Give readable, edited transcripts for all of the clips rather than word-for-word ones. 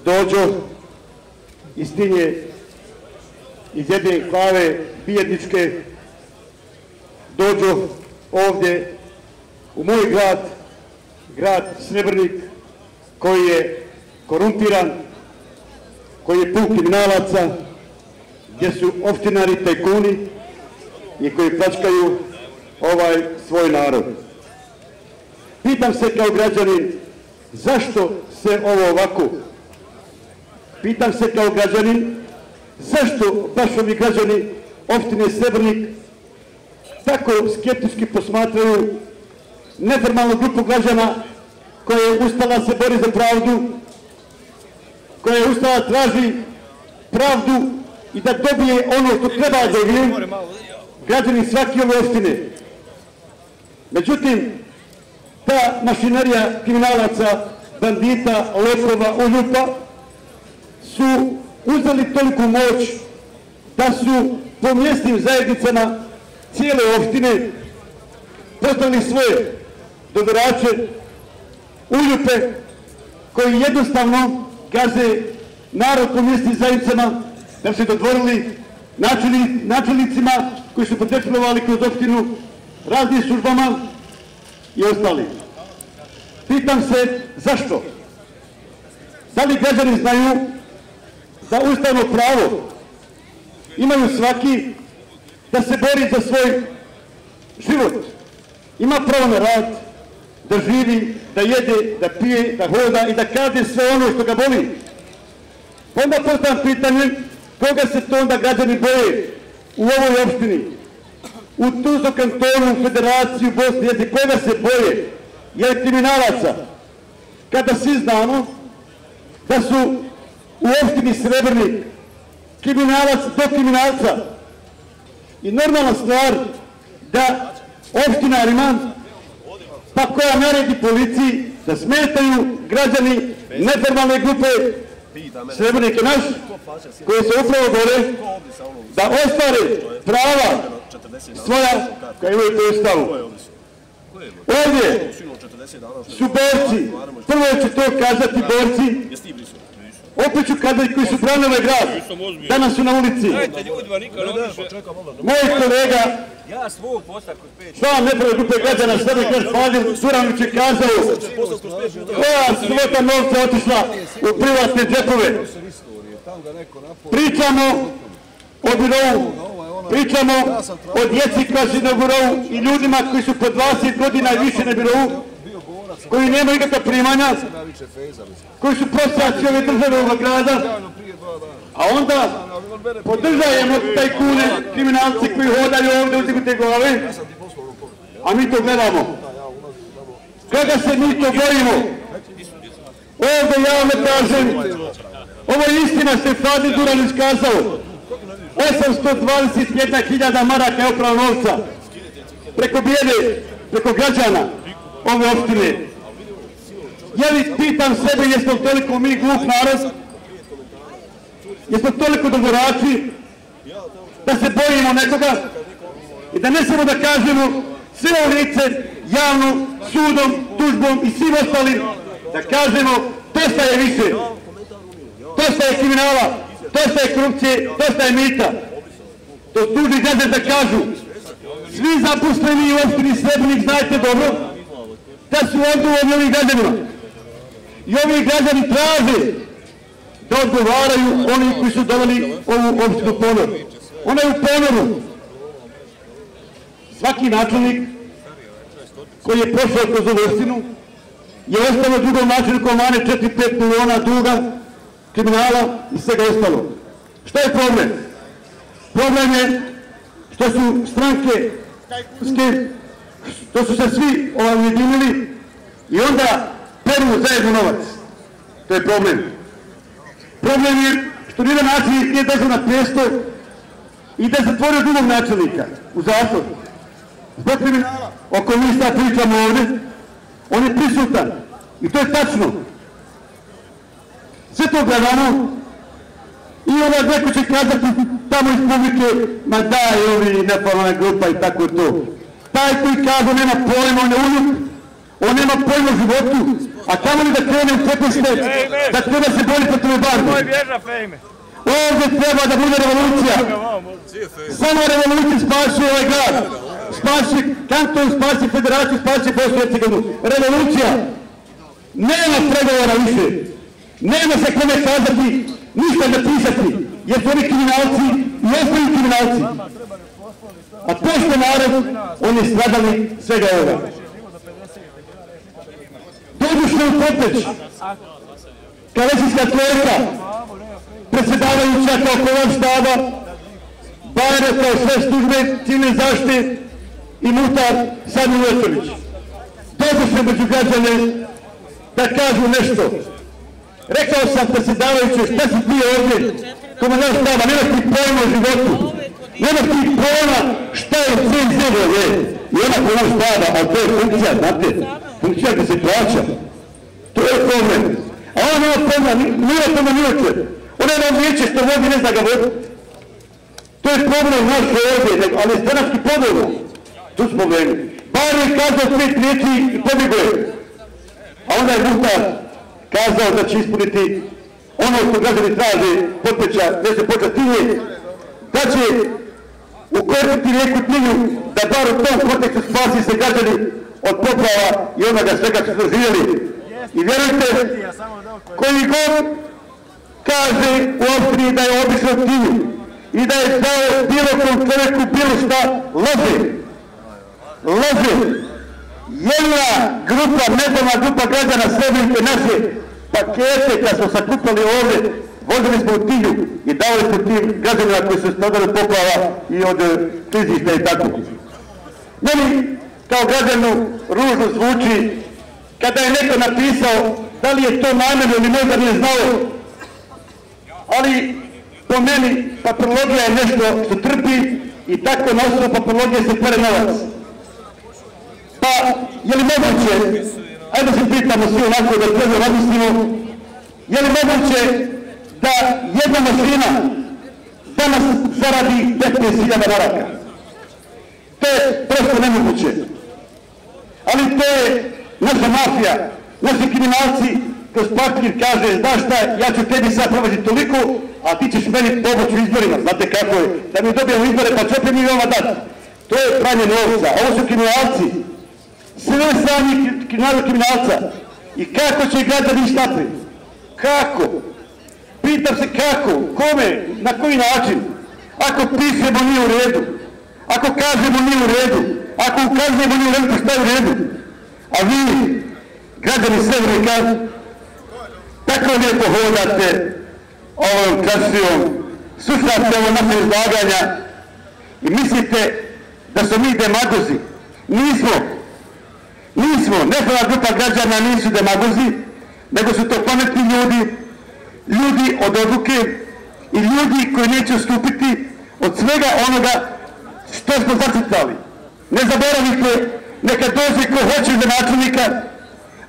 dođu iz Tinje, iz jedne glave bijedničke, dođu ovdje u moj grad, grad Srebrnik, koji je korumpiran, koji je pun kriminalaca, gdje su opštinari, tajkuni i koji pljačkaju ovaj svoj narod. Pitam se kao građanin, zašto se ovo ovako? Pitam se kao građanin, zašto baš ovi građani opštine Srebrnik tako skeptički posmatraju neformalnu grupu građana koja je ustala se bori za pravdu, koja je ustala traži pravdu i da dobije ono što treba da dobije građani svake ove opštine. Međutim, ta mašinerija kriminalaca, bandita, lopova, uljupa su uzeli toliku moć da su po mjesnim zajednicama cijele opštine postavili svoje dodarače, uljupe koji jednostavno gaze narod po mjesnim zajednicama, da se dodvorili načelnicima koji su potečnovali kroz opštinu raznim službama i ostali. Pitam se zašto? Da li građani znaju da ustavno pravo imaju svaki da se bori za svoj život? Ima pravo na rad, da živi, da jede, da pije, da hoda i da kaže sve ono što ga boli. Onda postavljam pitanje, koga se to onda građani boje u ovoj opštini, u Tuzlom kantonu, u Federaciji, Bosni i Hercegovini, koga se boje? Jer kriminalaca, kada svi znamo da su u opštini Srebrnik kriminalac do kriminalca i normalna stvar da opštinarima, pa koja naredi policiji da smetaju građani neformalne grupe Srebrnik je naš, koji se upravo bore da ostvare prava svoja koja imaju po Ustavu. Ovdje su borci, prvo ću to kazati borci, opet ću kazati koji su branili ovaj grad, danas su na ulici. Moj kolega, član neformalne grupe građana Srebrnik, naš Fadil Suranović je kazao koja svota novca otišla u privatne džepove. Pričamo o birovu, pričamo o djeci koja su na birovu i ljudima koji su po 20 godina i više na birovu, koji nemaju nikakva primanja, koji su prostaci ove države ovog grada, a onda podržajemo tajkune, kriminalci koji hodaju ovdje u te glave, a mi to gledamo. Kada se mi to bojimo? Ovdje javno kažem, ovo je istina što je Fadil Duranić kazao, 821.000 maraka je opravo novca preko bijede, preko građana ove opštine. Ja li pitam sebe, jesmo toliko mi glup narod, jesmo toliko dodvorači da se bojimo nekoga i da ne samo da kažemo sve u lice javno, sudom, tužbom i svim ostalim, da kažemo dosta je više, dosta je kriminala, dosta je korupcije, dosta je mita. To tuži građani da kažu. Svi zaposleni u opštini Srebrnik, znajte dobro, da su odgovorni ovih građanima. I ovi građani traže da odgovaraju oni koji su doveli ovu opštinu ponor. Ona je u ponoru. Svaki načelnik koji je prošao kroz ovu opštinu je ostalo drugom načelniku mane 4-5 miliona duga, kriminala i svega ostalo. Šta je problem? Problem je što su stranke, što su se svi ujedinili i onda peru zajedno novac. To je problem. Problem je što nijedan načelnik nije došao na mjesto i da zatvorio drugog načelnika u zatvor. Zbog kriminala o kojem mi sad pričamo ovdje, on je prisutan i to je tačno. Sve to gledamo i onda neko će kazati tamo iz publike, ma daj ovi neformalna grupa i tako to. Taj koji kaže nema pojma, on je uljup, on nema pojma o životu, A tamo li da krene u proteste, da treba se boli protiv embarga. Ovdje treba da bude revolucija. Samo revolucija spasi ovaj grad. Spasi kanton, spasi federaciju, spasi Bosnu i Hercegovinu. Revolucija. Nema pregovora više. Nema se kome kazati, ništa napisati. Jer su oni kriminalci i ostali kriminalci. A pošto narod, oni stradali svega ovoga. Dodušno u Poteć, Kalesijska trojka, predsjedavajuća kao kovan štaba, Bajre kao sve službe civilne zaštite i Mutar Sami Ujetović. Dodušno među građane da kažu nešto. Rekao sam predsjedavajući, šta si ti ovdje, komandant štaba, nema ti pojma u životu, nema ti pojma šta je CNZ je. I ona kovan štaba, ali to je funkcija, znate, funkcija gdje se plaća. To je problem. A ona nema pojma, nije tome niječe. Ona je nam niječe što vodi, ne zna ga vodi. To je problem naš ovdje, ali je stranački podobno. Tu smo problemi. Bar je kazao 5 riječi i pobjegao je. A onda je Muhtar kazao da će ispuniti ono što građani traže Potpeća, da se počatinje, da će ukoristiti rijeku Tninu, da bar u tom kontekstu spasi se građani od poplava i onoga svega što su živjeli. I vjerujte, koji god kaže u Austriji da je obišao Tninu i da je dao bilo kom čovjeku bilo šta, laže. Laže. Jedna grupa, nedavna grupa građana Srebrenice naše pakete kad smo sakupali ovdje, vozili smo u Tinju i dali smo tim građanima koji su stradali od poplava i od klizišta i tako. Meni kao građanu ružno zvuči kada je neko napisao da li je to namjerno ili možda nije znao, ali po meni papirologija je nešto što trpi i tako na osnovu papirologije se pere novac. Pa, je li moguće, ajde se pitamo svi onako da treba razmislimo, je li moguće da jedna mašina danas zaradi 15.000 maraka? To je prosto nemoguće. Ali to je naša mafija, naši kriminalci, kroz papir kaže, znaš šta, ja ću tebi sad provađiti toliko, a ti ćeš meni pomoći u izborima. Znate kako je, da mi dobijemo izbore pa će opet mi vama dati. To je pranje novca, ovo su kriminalci. Sve sami kriminalca. I kako će građani štati? Kako? Pitam se kako, kome, na koji način? Ako pišemo nije u redu, ako kažemo nije u redu, ako ukazujemo nije u redu, šta je u redu? A vi, građani Srebrnika, tako lijepo hodate ovom klasijom, slušate ovo naše izlaganja i mislite da su mi demagozi. Nismo. Nismo. Nekada grupa građana nisu demagozi, nego su to pametni ljudi, ljudi od odluke i ljudi koji neće ustupiti od svega onoga što smo zacrtali. Ne zaboravite, neka dođe ko hoće za načelnika,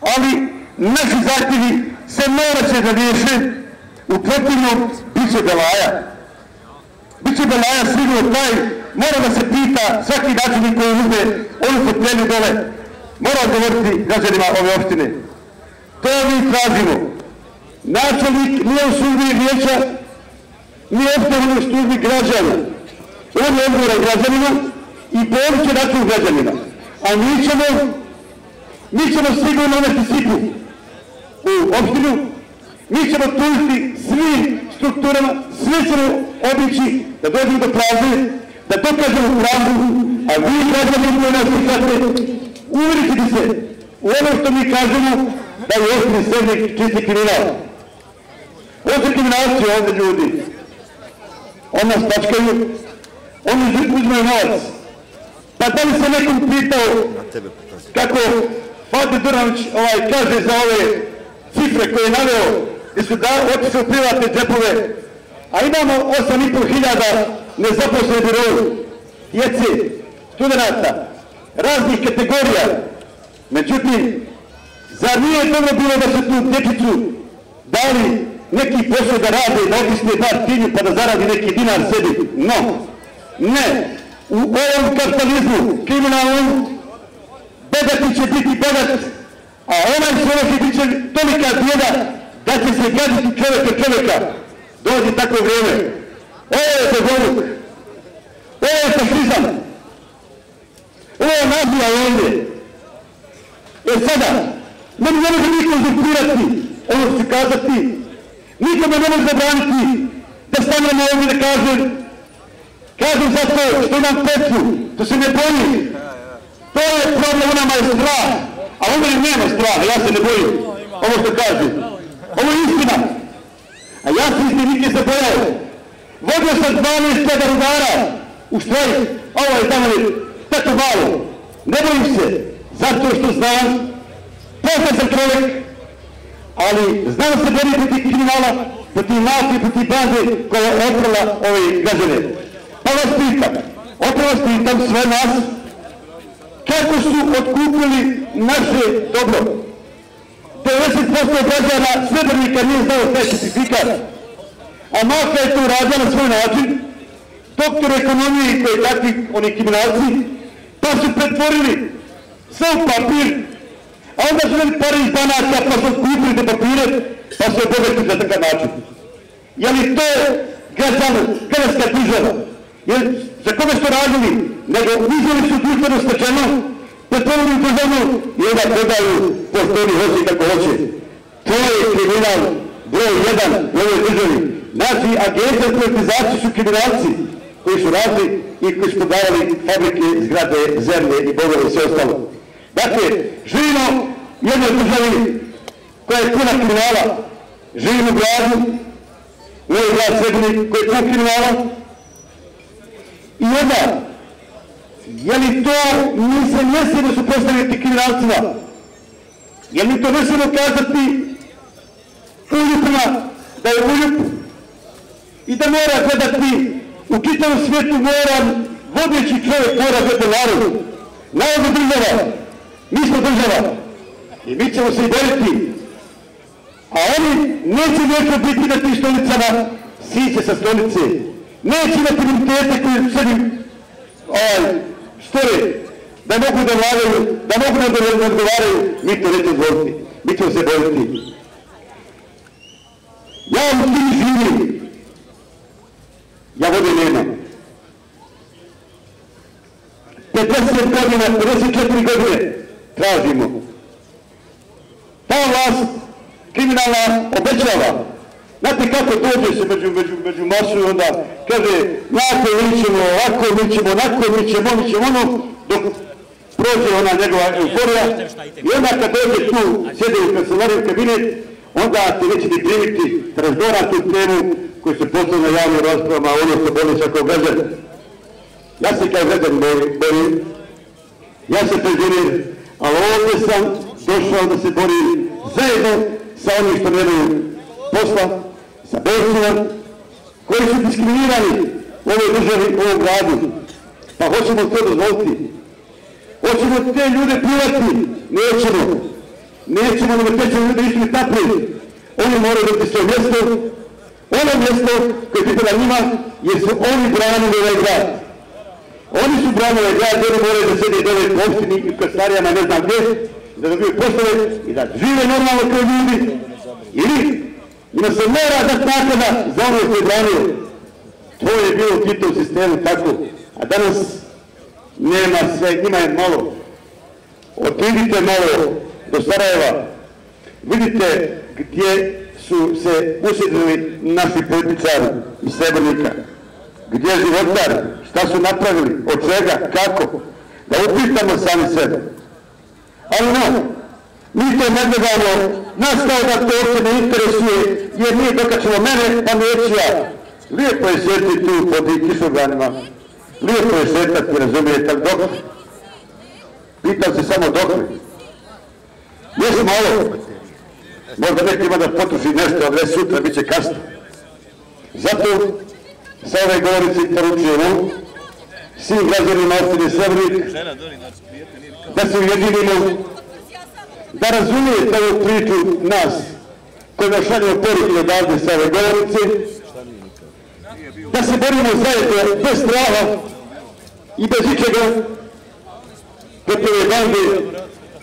ali naši zahtjevi se morat da riješe, u protivnom bit će belaja. Biće belaja sigurno taj, mora da se pita svaki načelnik koji uzme onu fotelju dole, mora odgovoriti građanima ove opštine. To mi tražimo. Načelnik nije u službi vijeća, nije odgovoran u službi građana. On je odgovoran građanima i borit će račun građanima. A mi ćemo sigurno uvesti sipu u opštinu, mi ćemo tužiti svim strukturama, svi ćemo obići da dođemo do pravde, da dokažemo pravdu, a vi građani koji nas slušate, uvjerite se u ono što mi kažemo da je opštini Srebrnik čisti kriminal. Ovo su kriminalci ovdje ljudi. Oni nas tačkaju, oni uzmaju novac. Pa da li se nekom pitao kako Fatih Duranović kaže za ove cifre koje je naveo gdje su otišli u privatne džepove, a imamo 8.500 nezaposlenih birovu, djece, studenta, raznih kategorija. Međutim, zar nije dobro bilo da se tu dječicu dali neki posao da rade, da otisne bar Tinju pa da zaradi neki dinar sebi? No, ne. U ovom kapitalizmu kriminalnom begati će biti begat, A onaj čovjek bit će tolika bijeda da će se gaditi čovjek od čovjeka. Dođe tako vrijeme. Ovo je bezobuk. Ovo je fašizam. Ovo je nazija ovdje. Sada, meni ne može niko uzurpirati ono što ću kazati. Nikome ne može zabraniti da stavljamo ovdje da kažem zato što imam petu, to se ne bojim. To je problem, u nama je strah, a u meni nema straha, ja se ne bojim, ovo što kažem. Ovo je istina, a ja se istinike se bojao. Vodio sam 12 rudara u štrajk, ovo je tamo tako malo. Ne bojim se, zato što znam, poznat sam čovjek, ali znam se boriti protiv kriminala, protiv mafije, protiv bande koja je otkrila ove građane. Pa vas pitam sve nas, kako su otkupili naše dobro. 90% građana Srebrenika nije znao taj certifikat, a mafija je to radila na svoj način, doktor ekonomije i koji takvi oni kriminalci, pa su pretvorili sve u papir, a onda su imali pare iz banaka, pa su otkupili te papire, pa su obogatili za takav način. Je li to građanska država? Za koga su radili? Nego uzeli su društveno stečeno, pretvorili u državnu i onda prodaju po što oni hoće i kako hoće. To je kriminal broj 1 u ovoj državi. Znači, agencija za privatizaciju su kriminalci koji su radili i koji su prodavali fabrike, zgrade, zemlje i bogove i sve ostalo. Dakle, živimo u jednoj državi koja je puna kriminala. Živimo u gradu, u ovoj grad Srebrenik koji je puna kriminala. I onda, je li to mi se ne smijemo suprotstaviti kriminalcima? Je li to ne smijemo kazati uljupima da je uljup i da mora gledati u čitavom svijetu vodeći čovjek mora gledati narodu. Narodu država, mi smo država i mi ćemo se i boriti. A oni neće neko biti na tim stolicama, siće sa stolice. Neće imati imunitete koji sebi stoje, da mogu da vladaju, da mogu da odgovaraju, mi to nećemo zvoliti, mi ćemo se boriti. Ja u tim živim, ja vode nemam. 50 godina, 54 godine tražimo. Ta vlast kriminalna obećava. Znate kako dođe se među masu i onda kaže nako mi ćemo, ovako mi ćemo, onako mi ćemo ono, dok prođe ona njegova euforija i onda kad dođe tu, sjede u kancelariju kabinet, onda te neće ni primiti razgovara tu temu koju se postavlja na javnim raspravama, ono što boli svakog građana. Ja se kao građan borim, ja se penzioner, ali ovdje sam došao da se borim zajedno sa onim što nemaju posla, sa borcima koji su diskriminirani u ovoj državi, u ovom gradu. Pa hoćemo to dozvoliti. Hoćemo te ljude pljuvati? Nećemo. Nećemo da te ljude išli naprijed. Oni moraju biti svoje mjesto, ono mjesto koje pripada njima, jer su oni branili ovaj grad. Oni su branili ovaj grad, oni moraju da sede dole u opštini i u kastarijama, ne znam gdje, da dobiju poslove i da žive normalno kao ljudi. Ili njima se mora dati naknada za ono što je branio. To je bilo u Titovom sistemu tako, a danas nema sve, njima je malo. Otidite malo do Sarajeva, vidite gdje su se usjedili naši političari iz Srebrenika, gdje je životar, šta su napravili, od čega, kako, da upitamo sami sebe. Ali no, mi to ne gledamo, nas kao da to uopće ne interesuje, jer nije dokačilo mene, pa neću ja. Lijepo je sjetiti tu pod kišobranima, lijepo je šetati, razumijete, ali dok? Pitam se samo dok li. Jesmo malo, možda neki ima da potroši nešto, ali već sutra bit će kasno. Zato sa ove govorice poručujemo svim građanima opštine Srebrenik da se ujedinimo, da razumijete ovu priču nas kojima šaljemo poruke odavde sa ove govorice, da se borimo zajedno bez straha i bez ičega protiv ove bande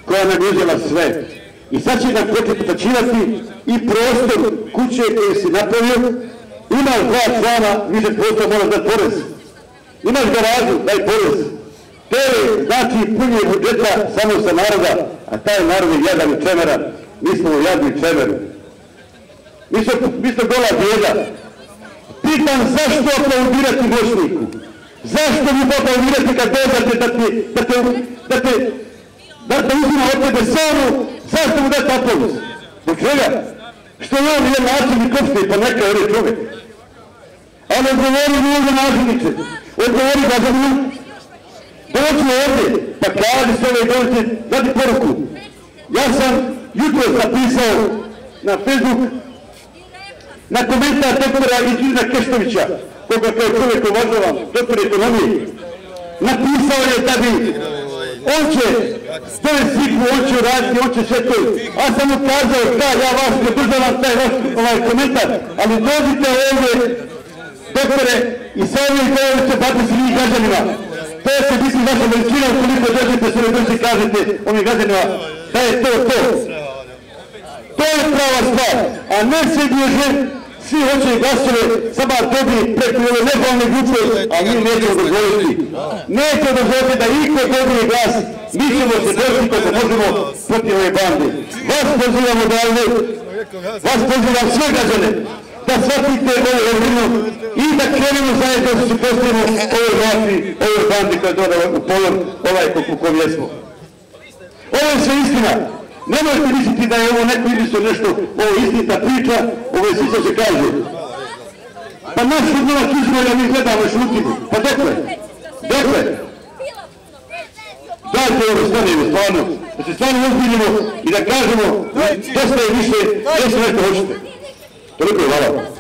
koja nam uzela sve. I sad će nam početi plaćivati i prostor kuće koje si napravio. Imaš 2 člana, više prostor moraš dati porez. Imaš garažu, daj porez. To je znači punje budžeta samo sa naroda, a taj narod je jadan i čemeran. Mi smo jadni i čemeri. Mi smo gola bijeda. Pitam zašto aplaudirati moćniku? Zašto mu aplaudirati kad dođete da te uzima od tebe samu? Zašto mu dati aplauz? Zbog čega? Što je on je načelnik opštine, pa neka je čovjek. Ali odgovori mi ovdje načelniče. Odgovori građanima. Dođi ovdje, pa kaži se ove dođe, dati poruku. Ja sam jutro zapisao na Facebook na komentar doktora Iđina Keštovića, koga kao čovjek uvažavam, doktor ekonomije. Napisao je da bi on će stoje sliku, on će raditi, on će sve to. A sam mu kazao, da, ja vas podržavam taj vaš komentar, ali dođite ovdje, doktore, i sa ovim govorite bati se njih građanima. To je se mislim vaša veličina, ukoliko dođete se ne dođe kažete ovim građanima da je to to. To je prava stvar, a ne se bježe, svi hoće glasove, samo dobije preko ove nebalne grupe, a mi nećemo dozvoliti. Nećemo dozvoliti da iko dobije glas, mi ćemo se boriti kako možemo protiv ove bande. Vas pozivamo dalje, vas pozivam sve građane, da shvatite ovu vrlinu i da krenemo zajedno da se postavimo ovoj vlasti, ovoj bandi koja doda u polon, ovaj koliko jesmo. Ovo je sve istina. Nemojte misliti da je ovo neko izmislio nešto, ovo je istinita priča, ovo je svi što se kaže. Pa naš odnovak izvolja mi gledamo i šutimo. Pa dokle? Dokle? Dajte ovo stanimo, stvarno. Da se stvarno ozbiljimo i da kažemo dosta je više, nešto hoćete. Toliko je, hvala.